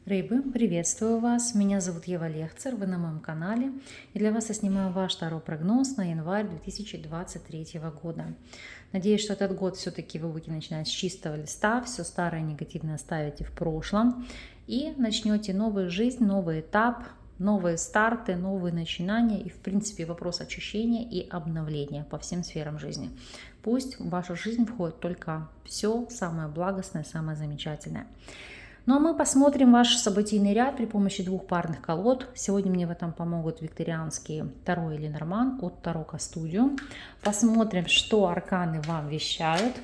Рыбы, приветствую вас! Меня зовут Ева Лехцер, вы на моем канале. И для вас я снимаю ваш таро-прогноз на январь 2023 года. Надеюсь, что этот год все-таки вы будете начинать с чистого листа, все старое негативное оставите в прошлом и начнете новую жизнь, новый этап, новые старты, новые начинания и, в принципе, вопрос очищения и обновления по всем сферам жизни. Пусть в вашу жизнь входит только все самое благостное, самое замечательное. Ну а мы посмотрим ваш событийный ряд при помощи двух парных колод. Сегодня мне в этом помогут викторианские Таро и Ленорман от Таро Студио. Посмотрим, что арканы вам вещают,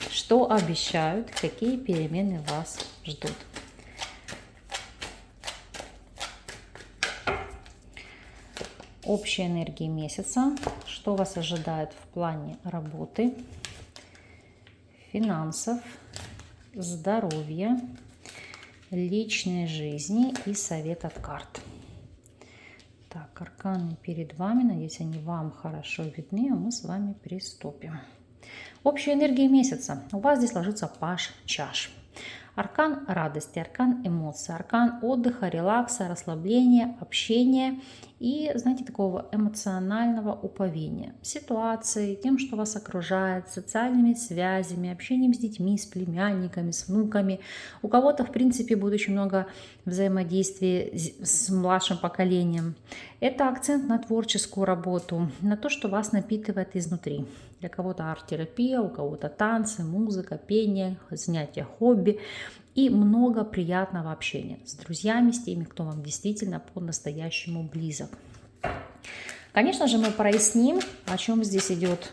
что обещают, какие перемены вас ждут. Общая энергия месяца, что вас ожидает в плане работы, финансов, здоровья, личной жизни и совет от карт. Так, арканы перед вами, надеюсь, они вам хорошо видны, а мы с вами приступим. Общая энергия месяца. У вас здесь ложится паж чаш. Аркан радости, аркан эмоций, аркан отдыха, релакса, расслабления, общения и, знаете, такого эмоционального уповения ситуацией, тем, что вас окружает, социальными связями, общением с детьми, с племянниками, с внуками. У кого-то, в принципе, будет очень много взаимодействия с младшим поколением. Это акцент на творческую работу, на то, что вас напитывает изнутри. Для кого-то арт-терапия, у кого-то танцы, музыка, пение, занятия, хобби и много приятного общения с друзьями, с теми, кто вам действительно по-настоящему близок. Конечно же, мы проясним, о чем здесь идет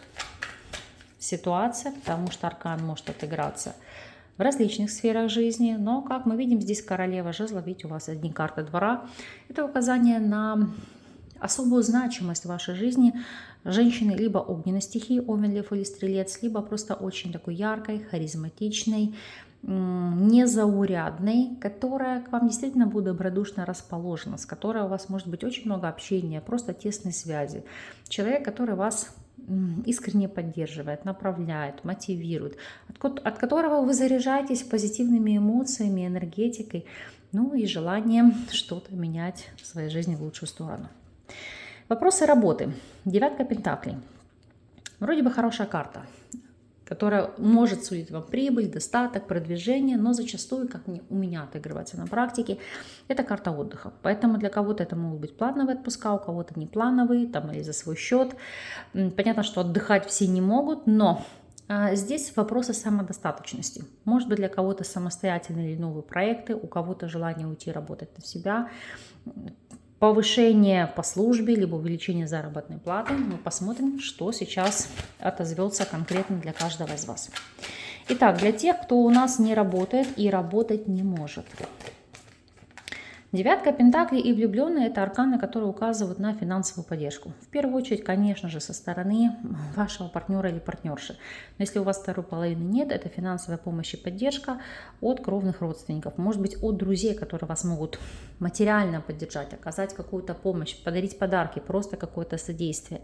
ситуация, потому что аркан может отыграться в различных сферах жизни, но, как мы видим, здесь королева жезлов, видите, у вас одни карты двора. Это указание на особую значимость в вашей жизни женщины либо огненной стихии, овен, лев или стрелец, либо просто очень такой яркой, харизматичной, незаурядной, которая к вам действительно будет добродушно расположена, с которой у вас может быть очень много общения, просто тесной связи. Человек, который вас искренне поддерживает, направляет, мотивирует, от которого вы заряжаетесь позитивными эмоциями, энергетикой, ну и желанием что-то менять в своей жизни в лучшую сторону. Вопросы работы. Девятка пентаклей. Вроде бы хорошая карта, которая может сулить вам прибыль, достаток, продвижение, но зачастую, как у меня отыгрывается на практике, это карта отдыха. Поэтому для кого-то это могут быть плановые отпуска, у кого-то не плановые, там или за свой счет. Понятно, что отдыхать все не могут, но здесь вопросы самодостаточности. Может быть, для кого-то самостоятельные или новые проекты, у кого-то желание уйти работать на себя, повышение по службе, либо увеличение заработной платы. Мы посмотрим, что сейчас отозвется конкретно для каждого из вас. Итак, для тех, кто у нас не работает и работать не может. Девятка пентаклей и влюбленные – это арканы, которые указывают на финансовую поддержку. В первую очередь, конечно же, со стороны вашего партнера или партнерши. Но если у вас второй половины нет, это финансовая помощь и поддержка от кровных родственников. Может быть, от друзей, которые вас могут материально поддержать, оказать какую-то помощь, подарить подарки, просто какое-то содействие.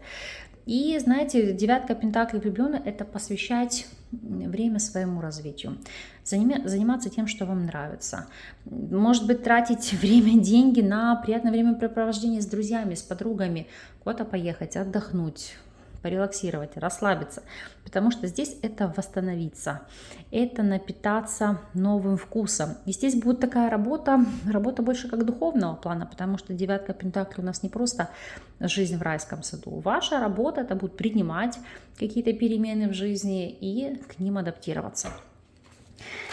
И, знаете, девятка пентаклей влюбленные – это посвящать время своему развитию, заниматься тем, что вам нравится. Может быть, тратить время, деньги на приятное времяпрепровождение с друзьями, с подругами, куда-то поехать, отдохнуть, порелаксировать, расслабиться. Потому что здесь это восстановиться, это напитаться новым вкусом. И здесь будет такая работа больше как духовного плана, потому что девятка пентаклей у нас не просто жизнь в райском саду. Ваша работа – это будет принимать какие-то перемены в жизни и к ним адаптироваться.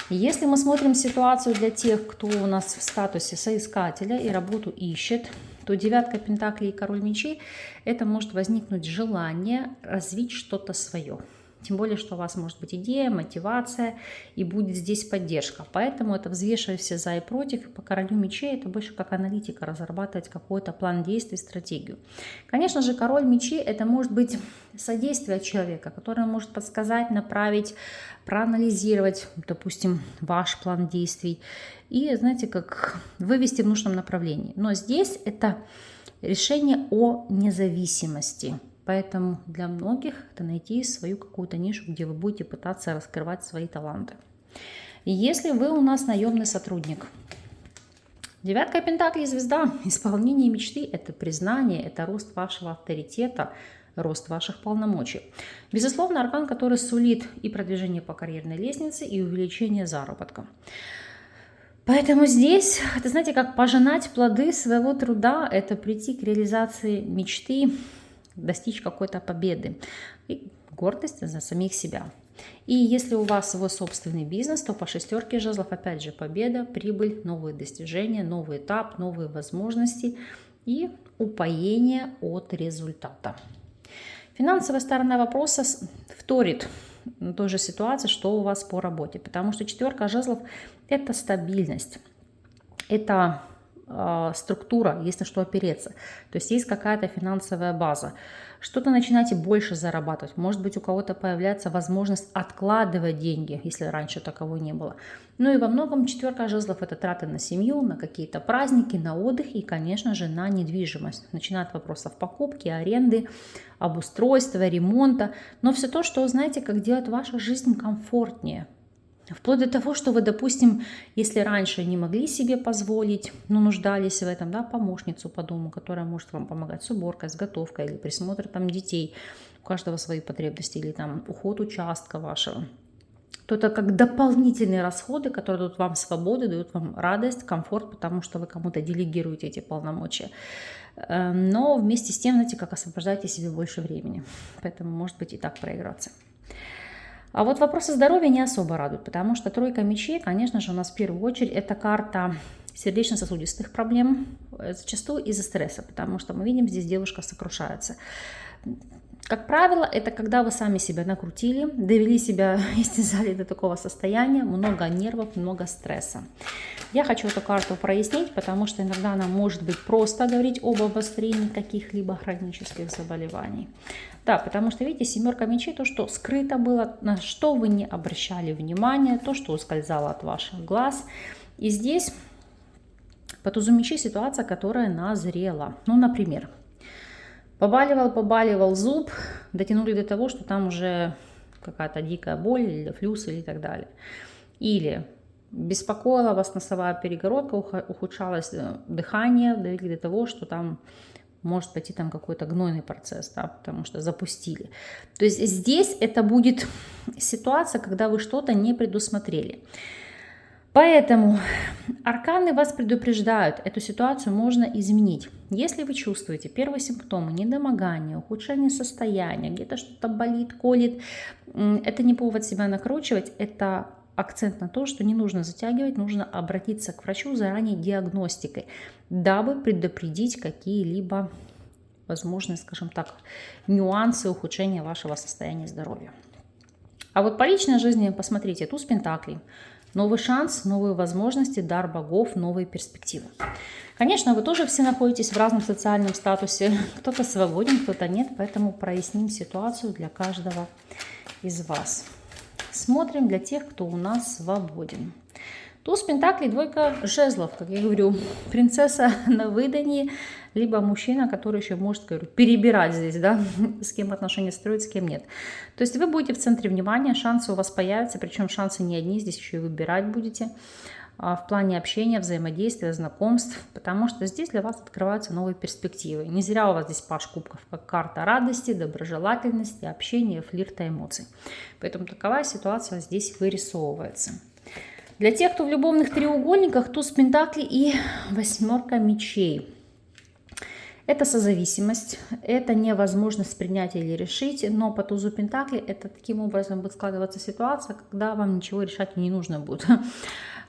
Если мы смотрим ситуацию для тех, кто у нас в статусе соискателя и работу ищет, то девятка пентаклей и король мечей – это может возникнуть желание развить что-то свое. Тем более, что у вас может быть идея, мотивация и будет здесь поддержка. Поэтому это взвешивая все за и против. По королю мечей это больше как аналитика, разрабатывать какой-то план действий, стратегию. Конечно же, король мечей это может быть содействие человека, который может подсказать, направить, проанализировать, допустим, ваш план действий и, знаете, как вывести в нужном направлении. Но здесь это решение о независимости. Поэтому для многих это найти свою какую-то нишу, где вы будете пытаться раскрывать свои таланты. И если вы у нас наемный сотрудник, Девятка пентаклей, звезда, исполнение мечты – это признание, это рост вашего авторитета, рост ваших полномочий. Безусловно, аркан, который сулит и продвижение по карьерной лестнице, и увеличение заработка. Поэтому здесь, это знаете, как пожинать плоды своего труда, это прийти к реализации мечты, достичь какой-то победы и гордости за самих себя. И если у вас свой собственный бизнес, то по шестерке жезлов опять же победа, прибыль, новые достижения, новый этап, новые возможности и упоение от результата. Финансовая сторона вопроса вторит той же ситуации, что у вас по работе, потому что четверка жезлов – это стабильность, это структура, есть на что опереться. То есть есть какая-то финансовая база. Что-то начинаете больше зарабатывать. Может быть, у кого-то появляется возможность откладывать деньги, если раньше таковой не было. Ну и во многом четверка жезлов – это траты на семью, на какие-то праздники, на отдых и, конечно же, на недвижимость. Начиная от вопросов покупки, аренды, обустройства, ремонта. Но все то, что знаете, как делать вашу жизнь комфортнее. Вплоть до того, что вы, допустим, если раньше не могли себе позволить, но нуждались в этом, да, помощницу по дому, которая может вам помогать с уборкой, с готовкой или присмотром там детей, у каждого свои потребности, или там уход участка вашего, то это как дополнительные расходы, которые дают вам свободу, дают вам радость, комфорт, потому что вы кому-то делегируете эти полномочия. Но вместе с тем, знаете, как освобождаете себе больше времени. Поэтому может быть и так проиграться. А вот вопросы здоровья не особо радуют, потому что тройка мечей, конечно же, у нас в первую очередь это карта сердечно-сосудистых проблем, зачастую из-за стресса, потому что мы видим, здесь девушка сокрушается. Как правило, это когда вы сами себя накрутили, довели себя, истязали до такого состояния, много нервов, много стресса. Я хочу эту карту прояснить, потому что иногда она может быть просто говорить об обострении каких-либо хронических заболеваний. Да, потому что, видите, семерка мечей, то, что скрыто было, на что вы не обращали внимания, то, что ускользало от ваших глаз. И здесь по тузу мечей ситуация, которая назрела. Ну, например, побаливал зуб, дотянули до того, что там уже какая-то дикая боль или флюс или так далее. Или беспокоила вас носовая перегородка, ухудшалось дыхание, довели до того, что там может пойти там какой-то гнойный процесс, да, потому что запустили. То есть здесь это будет ситуация, когда вы что-то не предусмотрели. Поэтому арканы вас предупреждают, эту ситуацию можно изменить. Если вы чувствуете первые симптомы недомогания, ухудшение состояния, где-то что-то болит, колет, это не повод себя накручивать, это акцент на то, что не нужно затягивать, нужно обратиться к врачу заранее диагностикой, дабы предупредить какие-либо возможные, скажем так, нюансы ухудшения вашего состояния здоровья. А вот по личной жизни посмотрите, туз пентаклей. Новый шанс, новые возможности, дар богов, новые перспективы. Конечно, вы тоже все находитесь в разном социальном статусе. Кто-то свободен, кто-то нет, поэтому проясним ситуацию для каждого из вас. Смотрим для тех, кто у нас свободен. Туз пентаклей, двойка жезлов, как я говорю, принцесса на выдании, либо мужчина, который еще может, говорю, перебирать здесь, да, с кем отношения строить, с кем нет. То есть вы будете в центре внимания, шансы у вас появятся, причем шансы не одни, здесь еще и выбирать будете в плане общения, взаимодействия, знакомств, потому что здесь для вас открываются новые перспективы. Не зря у вас здесь паж кубков, как карта радости, доброжелательности, общения, флирта, эмоций. Поэтому такова ситуация здесь вырисовывается. Для тех, кто в любовных треугольниках, туз пентаклей и восьмерка мечей. Это созависимость, это невозможность принять или решить, но по тузу пентаклей это таким образом будет складываться ситуация, когда вам ничего решать не нужно будет.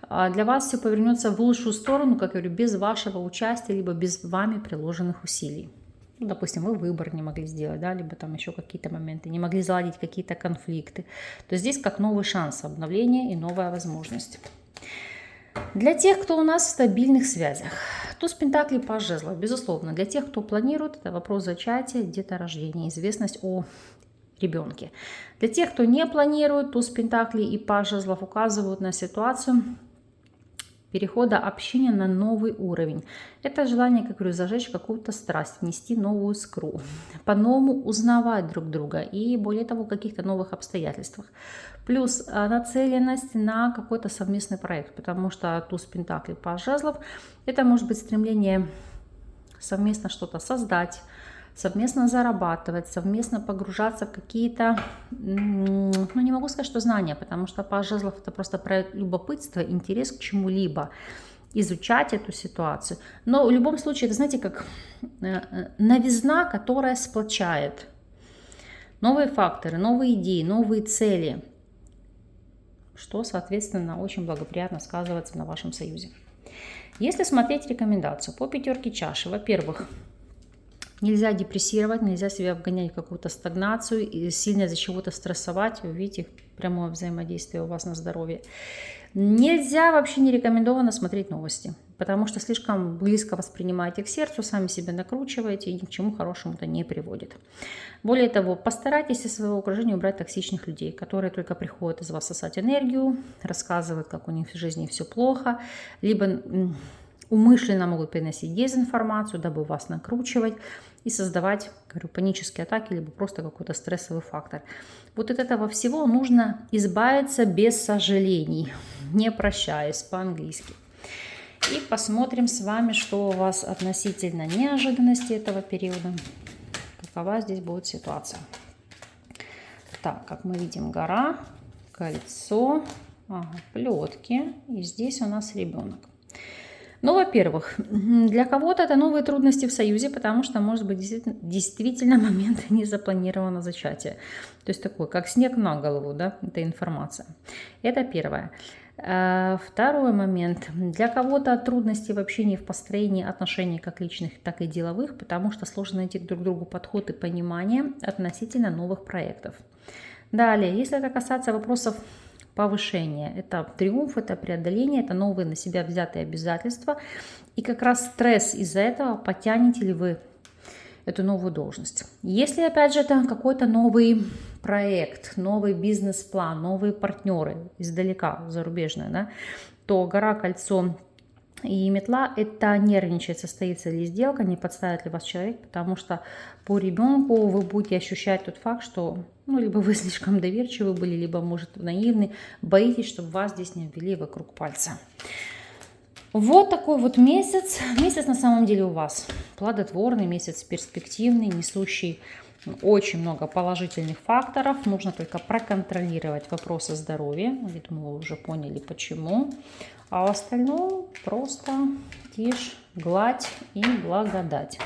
Для вас все повернется в лучшую сторону, как я говорю, без вашего участия, либо без вами приложенных усилий. Ну, допустим, вы выбор не могли сделать, да, либо там еще какие-то моменты, не могли заладить какие-то конфликты. То здесь как новый шанс, обновление и новая возможность. Для тех, кто у нас в стабильных связях. Туз пентаклей, паж жезлов, безусловно. Для тех, кто планирует, это вопрос зачатия, деторождения, известность о ребенке. Для тех, кто не планирует, туз пентаклей и паж жезлов указывают на ситуацию перехода общения на новый уровень. Это желание, как говорю, зажечь какую-то страсть, внести новую искру, по-новому узнавать друг друга и, более того, в каких-то новых обстоятельствах. Плюс нацеленность на какой-то совместный проект, потому что туз пентаклей, паж жезлов, это может быть стремление совместно что-то создать, совместно зарабатывать, совместно погружаться в какие-то, ну не могу сказать, что знания, потому что паж жезлов это просто про любопытство, интерес к чему-либо, изучать эту ситуацию. Но в любом случае, это, знаете, как новизна, которая сплочает. Новые факторы, новые идеи, новые цели, что, соответственно, очень благоприятно сказывается на вашем союзе. Если смотреть рекомендацию по пятерке чаши, во-первых, нельзя депрессировать, нельзя себя вгонять в какую-то стагнацию и сильно из-за чего-то стрессовать. Вы видите прямое взаимодействие у вас на здоровье. Нельзя, вообще не рекомендовано смотреть новости, потому что слишком близко воспринимаете к сердцу, сами себя накручиваете и ни к чему хорошему это не приводит. Более того, постарайтесь из своего окружения убрать токсичных людей, которые только приходят из вас сосать энергию, рассказывают, как у них в жизни все плохо, либо умышленно могут приносить дезинформацию, дабы вас накручивать и создавать, говорю, панические атаки, либо просто какой-то стрессовый фактор. Вот от этого всего нужно избавиться без сожалений, не прощаясь, по-английски. И посмотрим с вами, что у вас относительно неожиданности этого периода, какова здесь будет ситуация. Так, как мы видим, гора, кольцо, плетки, и здесь у нас ребенок. Ну, во-первых, для кого-то это новые трудности в союзе, потому что, может быть, действительно момент незапланированного зачатия. То есть такой, как снег на голову, да, это информация. Это первое. Второй момент. Для кого-то трудности в общении, в построении отношений как личных, так и деловых, потому что сложно найти друг к другу подход и понимание относительно новых проектов. Далее, если это касается вопросов повышение, это триумф, это преодоление, это новые на себя взятые обязательства. И как раз стресс из-за этого, потянете ли вы эту новую должность. Если, опять же, это какой-то новый проект, новый бизнес-план, новые партнеры издалека, зарубежные, да, то гора, кольцо и метла – это нервничать, состоится ли сделка, не подставит ли вас человек, потому что по ребенку вы будете ощущать тот факт, что либо вы слишком доверчивы были, либо, может, наивны, боитесь, чтобы вас здесь не обвели вокруг пальца. Вот такой вот месяц. Месяц на самом деле у вас плодотворный, месяц перспективный, несущий очень много положительных факторов. Нужно только проконтролировать вопросы здоровья. Я думаю, вы уже поняли, почему. А в остальном просто тишь, гладь и благодать.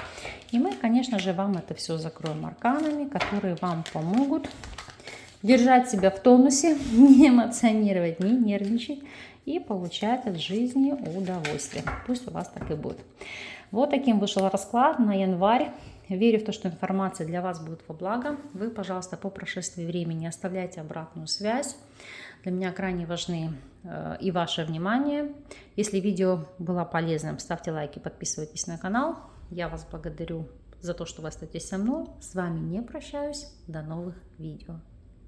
И мы, конечно же, вам это все закроем арканами, которые вам помогут держать себя в тонусе, не эмоционировать, не нервничать и получать от жизни удовольствие. Пусть у вас так и будет. Вот таким вышел расклад на январь. Верю в то, что информация для вас будет во благо. Вы, пожалуйста, по прошествии времени оставляйте обратную связь. Для меня крайне важны и ваше внимание. Если видео было полезным, ставьте лайки, подписывайтесь на канал. Я вас благодарю за то, что вы остаетесь со мной. С вами не прощаюсь. До новых видео.